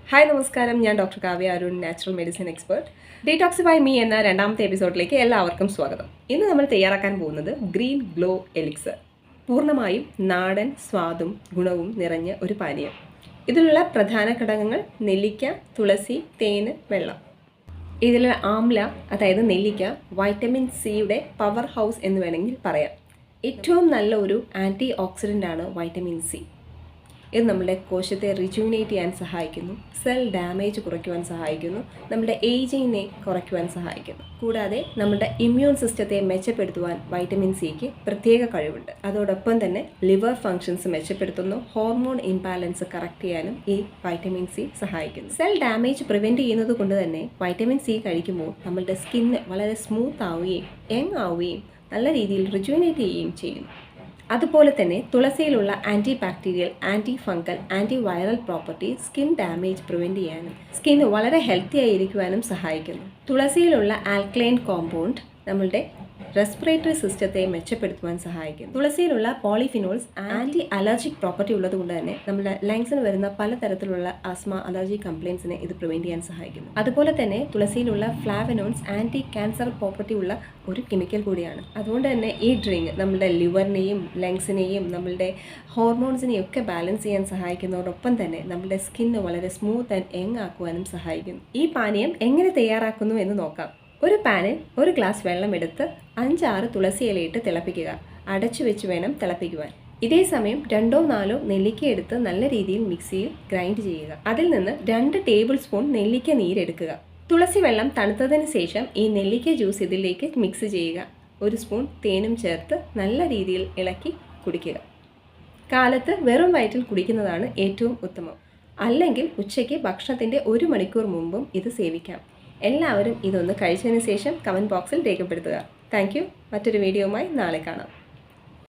Hi നമസ്കാരം, ഞാൻ doctor Kavya Arun, natural medicine expert. Detoxify me എന്ന രണ്ടാമത്തെ എപ്പിസോഡിലേക്ക് എല്ലാവർക്കും സ്വാഗതം. ഇന്ന് നമ്മൾ തയ്യാറാക്കാൻ പോകുന്നത് ഗ്രീൻ ഗ്ലോ എലിക്സർ. പൂർണ്ണമായും നാടൻ സ്വാദും ഗുണവും നിറഞ്ഞ ഒരു പാനീയം. ഇതിലുള്ള പ്രധാന ഘടകങ്ങൾ നെല്ലിക്ക, തുളസി, തേന്, വെള്ളം. ഇതിൽ ആംല അതായത് നെല്ലിക്ക വൈറ്റമിൻ സിയുടെ പവർ ഹൗസ് എന്ന് വേണമെങ്കിൽ പറയാം. ഏറ്റവും നല്ല ഒരു ആൻറ്റി ഓക്സിഡൻ്റാണ് വൈറ്റമിൻ സി. ഇത് നമ്മുടെ കോശത്തെ റിജുവിനേറ്റ് ചെയ്യാൻ സഹായിക്കുന്നു, സെൽ ഡാമേജ് കുറയ്ക്കുവാൻ സഹായിക്കുന്നു, നമ്മുടെ ഏജിങ്ങിനെ കുറയ്ക്കുവാൻ സഹായിക്കുന്നു. കൂടാതെ നമ്മുടെ ഇമ്മ്യൂൺ സിസ്റ്റത്തെ മെച്ചപ്പെടുത്തുവാൻ വൈറ്റമിൻ സിക്ക് പ്രത്യേക കഴിവുണ്ട്. അതോടൊപ്പം തന്നെ ലിവർ ഫങ്ഷൻസ് മെച്ചപ്പെടുത്തുന്നു, ഹോർമോൺ ഇംബാലൻസ് കറക്റ്റ് ചെയ്യാനും ഈ വൈറ്റമിൻ സി സഹായിക്കുന്നു. സെൽ ഡാമേജ് പ്രിവെൻറ്റ് ചെയ്യുന്നത് കൊണ്ട് തന്നെ വൈറ്റമിൻ സി കഴിക്കുമ്പോൾ നമ്മളുടെ സ്കിന്ന് വളരെ സ്മൂത്ത് ആവുകയും യങ് ആവുകയും നല്ല രീതിയിൽ റിജുവിനേറ്റ് ചെയ്യുകയും ചെയ്യുന്നു. അതുപോലെ തന്നെ തുളസിയിലുള്ള anti bacterial, anti fungal, anti viral property skin damage prevent ചെയ്യാനും സ്കിൻ വളരെ ഹെൽത്തി ആയിരിക്കുവാനും സഹായിക്കുന്നു. തുളസിയിലുള്ള ആൽക്കലൈൻ കോമ്പൗണ്ട് നമ്മളുടെ റെസ്പിറേറ്ററി സിസ്റ്റത്തെ മെച്ചപ്പെടുത്തുവാൻ സഹായിക്കും. തുളസിയിലുള്ള പോളിഫിനോൾസ് ആൻറ്റി അലർജിക് പ്രോപ്പർട്ടി ഉള്ളത് കൊണ്ട് തന്നെ നമ്മുടെ ലങ്സിന് വരുന്ന പലതരത്തിലുള്ള ആസ്മ, അലർജി കംപ്ലയിൻസിനെ ഇത് പ്രിവെൻറ്റ് ചെയ്യാൻ സഹായിക്കുന്നു. അതുപോലെ തന്നെ തുളസിയിലുള്ള ഫ്ലാവനോൺസ് ആൻറ്റി ക്യാൻസർ പ്രോപ്പർട്ടി ഉള്ള ഒരു കെമിക്കൽ കൂടിയാണ്. അതുകൊണ്ട് തന്നെ ഈ ഡ്രിങ്ക് നമ്മുടെ ലിവറിനെയും ലങ്സിനെയും നമ്മളുടെ ഹോർമോൺസിനെയും ഒക്കെ ബാലൻസ് ചെയ്യാൻ സഹായിക്കുന്നതോടൊപ്പം തന്നെ നമ്മുടെ സ്കിന്ന് വളരെ സ്മൂത്ത് ആൻഡ് യങ് ആക്കുവാനും സഹായിക്കുന്നു. ഈ പാനീയം എങ്ങനെ തയ്യാറാക്കുന്നു എന്ന് നോക്കാം. ഒരു പാനിൽ 1 ഗ്ലാസ് വെള്ളം എടുത്ത് 5-6 തുളസി ഇലയിട്ട് തിളപ്പിക്കുക. അടച്ചു വെച്ച് വേണം തിളപ്പിക്കുവാൻ. ഇതേ സമയം 2-4 നെല്ലിക്ക എടുത്ത് നല്ല രീതിയിൽ മിക്സിയിൽ ഗ്രൈൻഡ് ചെയ്യുക. അതിൽ നിന്ന് 2 ടേബിൾ സ്പൂൺ നെല്ലിക്ക നീരെടുക്കുക. തുളസി വെള്ളം തണുത്തതിന് ശേഷം ഈ നെല്ലിക്ക ജ്യൂസ് ഇതിലേക്ക് മിക്സ് ചെയ്യുക. 1 സ്പൂൺ തേനും ചേർത്ത് നല്ല രീതിയിൽ ഇളക്കി കുടിക്കുക. കാലത്ത് വെറും വയറ്റിൽ കുടിക്കുന്നതാണ് ഏറ്റവും ഉത്തമം. അല്ലെങ്കിൽ ഉച്ചയ്ക്ക് ഭക്ഷണത്തിൻ്റെ 1 മണിക്കൂർ മുമ്പും ഇത് സേവിക്കാം. എല്ലാവരും ഇതൊന്ന് കഴിച്ചതിന് ശേഷം കമൻറ്റ് ബോക്സിൽ രേഖപ്പെടുത്തുക. Thank you. മറ്റൊരു വീഡിയോയുമായി നാളെ കാണാം.